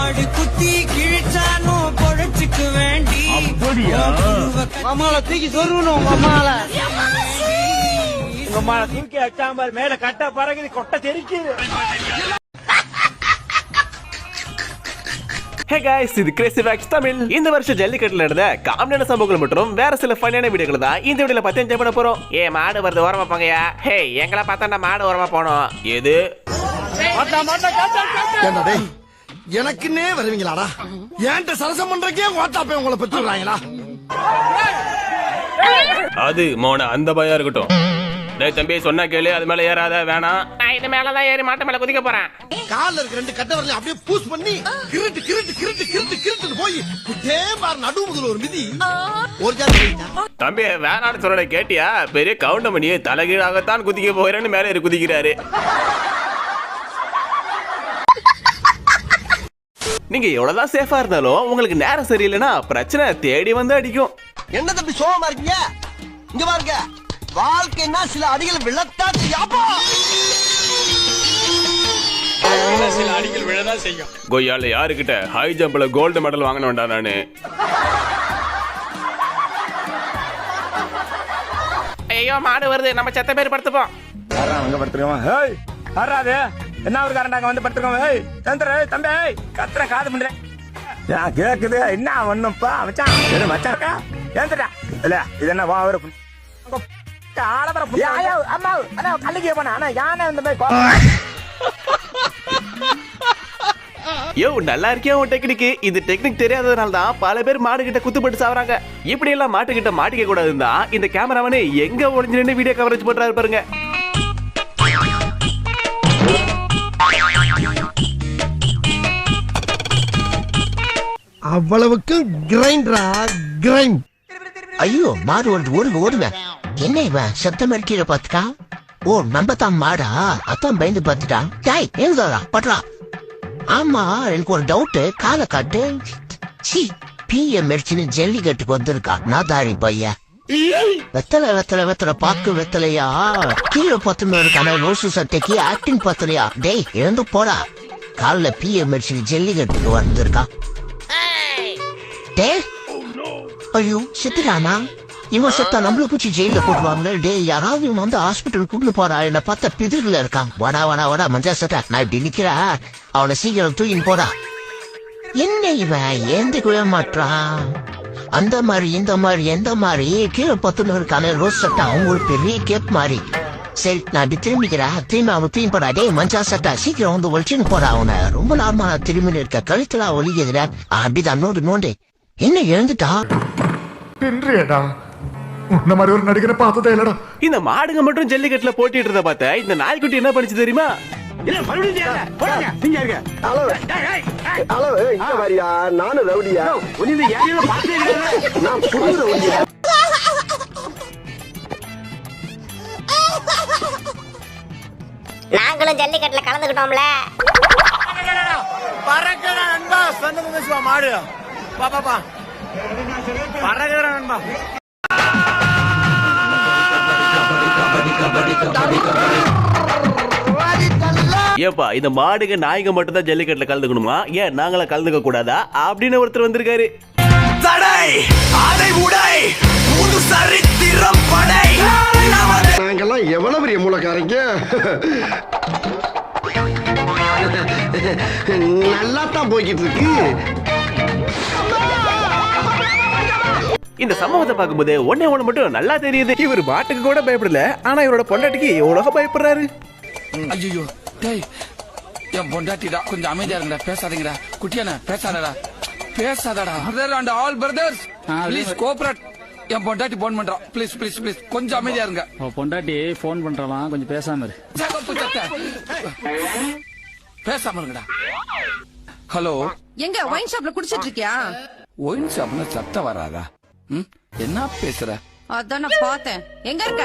மாடு குத்தி கிழிச்சானும் பொழைச்சுக்கு வேண்டி அம்மாவை தூக்கி சொருவணும் உங்க அம்மால உங்க அம்மாவை தூக்கி அச்சாம்பர் மேல கட்ட பறகுது கொட்டை தெரிக்குது. Hey guys, இது Crazy Facts தமிழ். இந்த வருஷம் ஜல்லிக்கட்டுல நடந்த காமெடியான சம்பவங்கள் மற்றும் வேற சில ஃபன்னியான வீடியோக்களை தான் இந்த வீடியோல பார்த்து என்ஜாய் பண்ண போறோம். மாடு வருது ஓரமா போங்கயா. ஹே, எங்களை பார்த்தா மாடு ஓரமா போனோம். எது? எனக்குன்னே வருவீங்களாடா? ஏன்ட்ட சரசம் பண்றக்கே வாட்டாப்பே உங்களை பெற்றுறாங்களா? அது மோன அந்த பயம் இருக்கட்டும். டேய் தம்பி சொன்னா கேளு, அது மேல ஏறாத வேணாம். நான் இது மேலதான் ஏறி மாட்டு மேல குதிக்க போறேன். கால்ல இருக்க ரெண்டு கட்ட வரல அப்படியே பூஸ் பண்ணி கிருட்டு கிருட்டு கிருட்டு கிருட்டு கிருட்டு போய் குட்டே பார் நடுவுல ஒரு மிதி ஒரு ஜாதி. தம்பி வேணான்னு சொல்றத கேட்டியா? பெரிய கவுண்டமணி தலைகீழாகத்தான் குதிக்க போகிறேன்னு மேல ஏறி குதிக்கிறாரு. நீங்க எவ்வளவுதான் சேஃபா இருந்தாலும் உங்களுக்கு நேரம் சரியில்லைன்னா பிரச்சனை தேடி வந்து அடிக்கும். என்ன தம்பி சோகமா இருக்கீங்க? இங்க பாருங்க, வாழ்க்கைன்னா சில அடிகள் விழத்தா சில அடிகள் விழதான் செய்யும். கொய்யால யாருக்கிட்ட ஹை ஜம்ப்ல கோல்டு மெடல் வாங்கின வேண்டாம் நானு. ஐயோ மாடு வருது, நம்ம செத்த பேர் படுத்துப்போம். அங்க படுத்துருக்கோம். ஏய் வராதே, என்ன ஒரு காரண்டாங்க வந்து படுத்துருக்கோம். ஏய் சந்திர தம்பி கத்துற காது பண்றேன் ஏன் கேக்குது? என்ன ஒண்ணுப்பா மச்சான், எது மச்சான் ஏந்துடா. இல்ல இது என்ன வா ஒரு யோ நல்லா இருக்கியா உன் டெக்னிக்? இது டெக்னிக் தெரியாததுனால தான் பல பேர் மாடு கிட்ட குத்துப்பட்டு சாவறாங்க. இப்படி எல்லாம் மாட்டு கிட்ட மாட்டிக்க கூடாதுன்னு தான் இந்த கேமராமேன் எங்க ஒளிஞ்சு நின்று வீடியோ கவரேஜ் பண்றாரு பாருங்க. அவ்வளவுக்கு கிரைண்டரா கிரைண்ட். ஐயோ மாடு ஓடுங்க ஓடுங்க. என்ன இவன் சத்தம் அடிக்கிற பாத்துக்கா? ஓ நம்ம தான் மாடா, அத்தான் பயந்து பாத்துட்டான். டேய் எழுதாடா பட்றா. ஆமா எனக்கு ஒரு டவுட், காலை காட்டு. பிஎம் மெர்ச்சின்னு ஜல்லிக்கட்டுக்கு வந்திருக்கா நாதாரி பையன். வெத்தலை வெத்தலை வெத்தலை பாக்கு வெத்தலையா? கீழே பத்துன்னு இருக்கான ரோசு சட்டைக்கு ஆக்டிங் பத்தலையா? டேய் இழந்து போடா. காலைல பிஎம் மெர்ச்சின்னு ஜல்லிக்கட்டுக்கு வந்திருக்கா. டே ஐயோ செத்துறானா? இவன் செத்தா நம்மள பூச்சி ஜெயில போட்டுவாங்க. டே யாராவது இவன் வந்து ஹாஸ்பிட்டல் கூட்டு போறா, என்ன பார்த்தா பிதிர்ல இருக்கான். வடா வடா வடா மஞ்சா சட்டா, நான் இப்படி நிக்கிறேன், அவனை சீக்கிரம் தூக்கின்னு போடா. என்ன இவன் ஏந்துக்கவே மாட்டான்? அந்த மாதிரி இந்த மாதிரி எந்த மாதிரி கீழே பத்துன்னு இருக்கான ரோஸ் சட்டா அவங்களுக்கு பெரிய கேப் மாதிரி. சரி நான் இப்படி திரும்பிக்கிறேன், திரும்பி அவன் தூக்கி போடா. டே மஞ்சா சட்டா சீக்கிரம் வந்து ஒழிச்சுன்னு போடா. அவனை ரொம்ப நார்மலா திரும்பி இருக்க கழுத்துல ஒலிக்குதுடா. அப்படிதான் நோண்டு நோண்டு. என்ன எழுந்துட்டா? உன்ன மாதிரி ஒரு நடிகரை பார்த்ததே இல்லடா. இந்த மாடுங்க மட்டும் ஜல்லிக்கட்டுல போட்டிட்டு இருந்த பார்த்த இந்த நாய்க்குட்டி என்ன பண்ணிச்சு தெரியுமா? நானும் ரவுடியா? நாங்களும் ஜல்லிக்கட்டுல கலந்துக்கிட்டோம்ல. மாடு பாப்பா பறகுற நண்பா. ஏப்பா இந்த மாடுங்க நாய்ங்க மட்டும் தான் ஜல்லிக்கட்டுல கலந்துக்கணுமா? ஏன் நாங்கள கலந்துக்க கூடாதா அப்படின்னு ஒருத்தர் வந்திருக்காரு. நாங்கெல்லாம் எவ்வளவு பெரிய மூலக்காரங்க. நல்லா தான் போய்கிட்டு இருக்கு. இந்த சம்பவத்தை பார்க்கும்போது ஒன்னே ஒண்ணு மட்டும் நல்லா தெரியுது. இவர் மாட்டுக்கு கூட பயப்படல, ஆனா இவரோட பொண்டாட்டிக்கு எவ்வளவு பயப்படுறாரு. ஐயோ டேய் என் பொண்டாட்டிடா, கொஞ்சம் அமைதியா இருங்கடா, பேசாதீங்கடா. குட்டியானா பேசாதடா, பேசாதடா. Brother and all brothers please cooperate. என் பொண்டாட்டி போன் பண்றா, ப்ளீஸ் ப்ளீஸ் ப்ளீஸ் கொஞ்சம் அமைதியா இருங்க. பொண்டாட்டி போன் பண்றலாம், கொஞ்சம் பேசாம இரு. பேசாம இருங்கடா. ஹலோ எங்க ஒயின் ஷாப்ல குடிச்சிட்டு இருக்கியா? ஒயின் ஷாப்ல சத்தம் வராதா? என்ன பேசுற? அதான் நான் பார்த்தேன். எங்க இருக்க?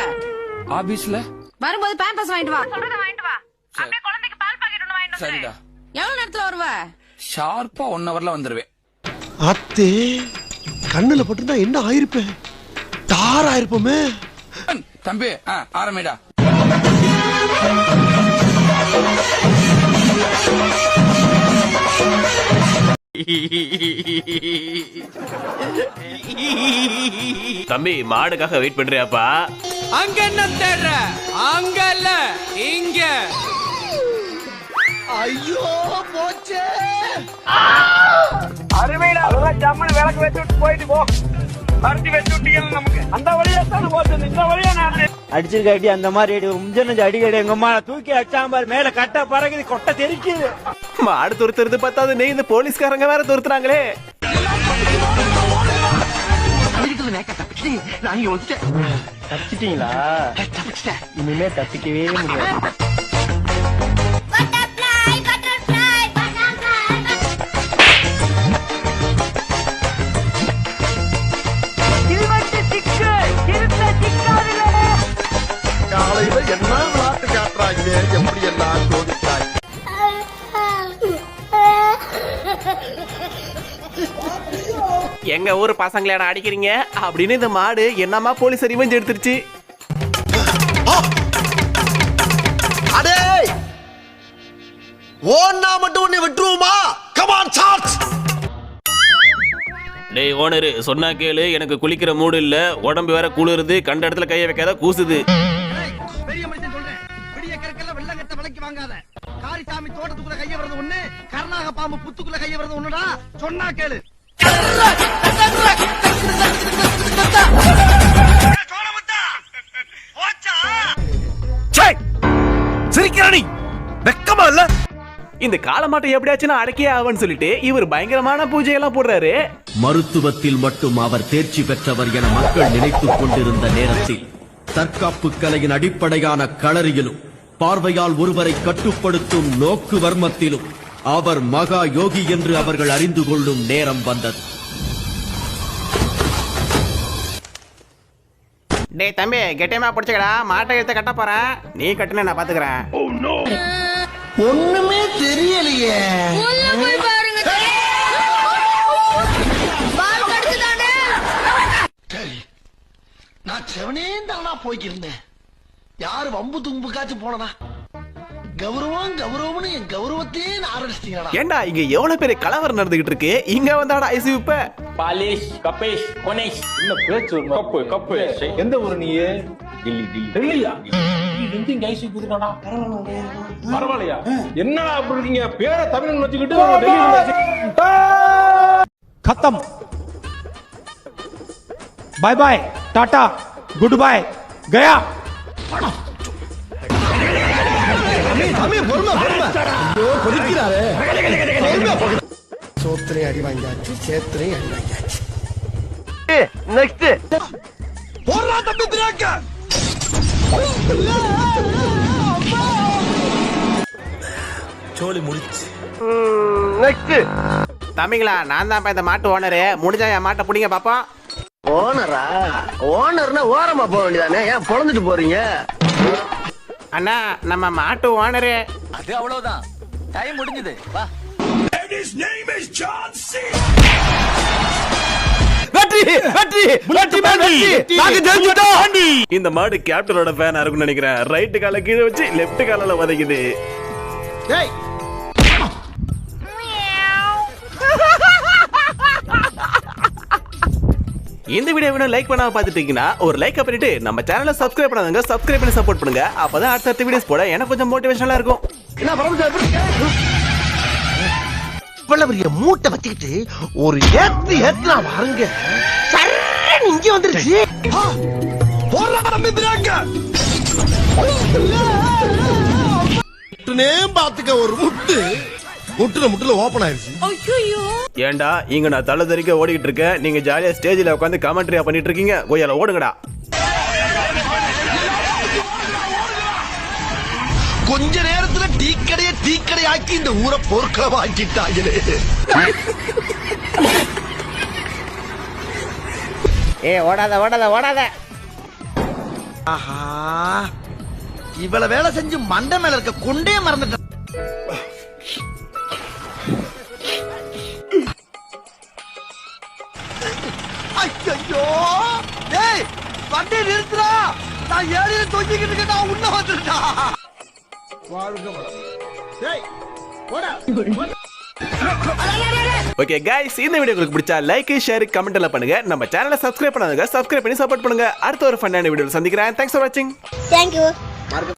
ஆபீஸ்ல. வரும்போது பேம்பர்ஸ் வாங்கிட்டு வா. சொல்றத வாங்கிட்டு வா. அப்படியே குழந்தைக்கு பால் பாக்கெட் ஒன்னு வாங்கிட்டு வா. சரிடா. எவ்வளவு நேரத்துல வருவ? ஷார்ப்பா 1 ஹவர்ல வந்துருவேன். அத்தே கண்ணுல போட்டுருந்தா என்ன ஆயிருப்பேன்? தார் ஆயிருப்போமே. தம்பி ஆரம்பிடா. தம்பி மாடுக்காக வெயிட் பண்றியாப்பா? அங்க என்ன தேடுற? அங்க இல்ல இங்க. ஐயோ போச்சே. அருமையில அதெல்லாம் ஜம்முன்னு விளக்கு வச்சு விட்டு போயிட்டு போ. மறுத்தி வச்சு விட்டீங்க நமக்கு. அந்த வழியா தான் போச்சு. இந்த வழியா நான் அடிச்சிருக்க அடி அந்த மாதிரி அடி முஞ்சனஞ்சு அடிக்கடி எங்க அம்மா தூக்கி அடிச்சாம்பார் மேல கட்ட பறகுது கொட்டை தெரிக்குது. மாடு துரத்துறது பத்தாது நீ இந்த போலீஸ்காரங்க வேற துரத்துறாங்களே. தப்பிச்சிட்டீங்களா? இனிமே தப்பிக்கவே முடியாது. காலையில என்ன விளையாட்டு காட்டுறாங்க, எப்படி எல்லாம் சோதித்தாய். எங்க ஊர் பசங்கள அடிக்கிறீங்க அப்படின்னு இந்த மாடு என்னமா போலீஸ் ரிவெஞ்ச் எடுத்துருச்சு. அடே ஓன்னா மட்டும் உன்னை விட்டுருவோமா? Come on charge. டேய் ஓனரு சொன்னா கேளு, எனக்கு குளிக்கிற மூடு இல்ல, உடம்பு வேற குளிருது, கண்ட இடத்துல கைய வைக்காத கூசுது. பெரிய மனுஷன் சொல்றேன், பெரிய கற்கல்ல வெள்ளம் கட்ட விலைக்கு வாங்காத. காரிசாமி தோட்டத்துக்குள்ள கைய வரது ஒண்ணு, கர்நாக பாம்பு புத்துக்குள்ள கைய வரது ஒண்ணுடா. சொன்னா கேளு. சிரிக்கிறானி வெக்கமா இல்ல? இந்த காலமாட்டை எப்படியாச்சும் அடக்கியே ஆவன்னு சொல்லிட்டு இவர் பயங்கரமான பூஜையெல்லாம் போடுறாரு. மருத்துவத்தில் மட்டும் அவர் தேர்ச்சி பெற்றவர் என மக்கள் நினைத்துக் கொண்டிருந்த நேரத்தில் தற்காப்பு கலையின் அடிப்படையான களரியிலும் பார்வையால் ஒருவரை கட்டுப்படுத்தும் நோக்கு வர்மத்திலும் அவர் மகா யோகி என்று அவர்கள் அறிந்து கொள்ளும் நேரம் வந்தது. டேய் தம்பி கெட்டியமா பிடிச்சக்கடா, மாட்டை எடுத்து கட்ட போறேன், நீ கட்டுன நான் பாத்துக்கிறேன். ஒண்ணுமே தெரியலையே. நான் செவனே தானா போய்க்கிருந்தேன். யாரு வம்பு தும்புக்காச்சும் போனதா? கௌரவம் கௌரவம்னு என் கௌரவத்தையே ஆரம்பிச்சிட்டீங்களா? ஏண்டா இங்க எவ்வளவு பெரிய கலவரம் நடந்துகிட்டு இருக்கு, இங்க வந்தாடா ஐசி இப்ப பாலிஷ் கபேஷ் கோனேஷ் என்ன பேச்சு கப்பு கப்பு. எந்த ஊரு நீ? டெல்லி. டெல்லியா? இந்தியன் ஐசி குதுடா. பரவாயில்லையா? என்னடா அப்படி இருக்கீங்க? பேரை தமிழ்னு வச்சுக்கிட்டு டெல்லி खत्म. Bye bye tata good bye गया. சோத்திரையும் அடி வாங்கியாச்சு, சேத்திரையும் அடி வாங்கியாச்சு. नेक्स्ट போடுறா தம்பி பிரேக்க. சோலி முடிச்சு. नेक्स्ट தம்பிங்களா நான் தான் இந்த மாட்டு ஓனரு, முடிஞ்சா என் மாட்டை பிடிங்க பாப்போம். ஓனரா? ஓனர்னா ஓரமா போக வேண்டியதானே, ஏன் பொழந்துட்டு போறீங்க? அண்ணா நம்ம மாட்டு ஓனரு. அது அவ்வளவுதான், டைம் முடிஞ்சது. வா. இந்த மாடு கேப்டனோட ஃபேனா இருக்கும்னு நினைக்கிறேன். ரைட் கால கீழே வச்சு லெஃப்ட் காலால வதைக்குது. இந்த வீடியோ லைக் பண்ணாம பாத்துட்டீங்கன்னா ஒரு லைக் பண்ணிட்டு நம்ம சேனலை சப்ஸ்கிரைப் பண்ணாதவங்க சப்ஸ்கிரைப் பண்ணி சப்போர்ட் பண்ணுங்க. அப்பதான் அடுத்த வீடியோஸ் போட எனக்கு கொஞ்சம் மோட்டிவேஷனலா இருக்கும். பெரிய மூட்டை வச்சுக்கிட்டு ஒரு ஏத்து வாருங்க. இங்க வந்துருச்சு. பாத்துக்க ஒரு முட்டுல ஓபன் ஆயிருச்சு. ஏண்டா இங்க நான் தலை தெறிக்க ஓடிக்கிட்டு இருக்கேன், நீங்க ஜாலியா ஸ்டேஜ்ல உட்காந்து கமெண்ட்ரியா பண்ணிட்டு இருக்கீங்க. கோயால ஓடுங்கடா. கொஞ்ச நேரத்துல டீக்கடைய ஆக்கி இந்த ஊரை போர்க்களமா ஆக்கிட்டாங்களே. ஓடாத. ஆஹா, இவ்வளவு வேலை செஞ்சு மண்டை மேல இருக்க கொண்டே மறந்துட்டேன். ஐயோ டேய் வண்டி நிறுத்துடா, நான் ஏறில தொங்கிக்கிட்டு இருக்கேன், நான் உன்ன வந்துட்டா. ஓகே கைஸ், இந்த வீடியோ உங்களுக்கு பிடிச்சா லைக் ஷேர் கமெண்ட் எல்லாம் பண்ணுங்க. நம்ம சேனலை சப்ஸ்கிரைப் பண்ணாதவங்க சப்ஸ்கிரைப் பண்ணி சப்போர்ட் பண்ணுங்க. அடுத்த ஒரு ஃபன்னான வீடியோல சந்திக்கிறேன். தேங்க்ஸ் ஃபார் வாட்சிங். தேங்க்யூ.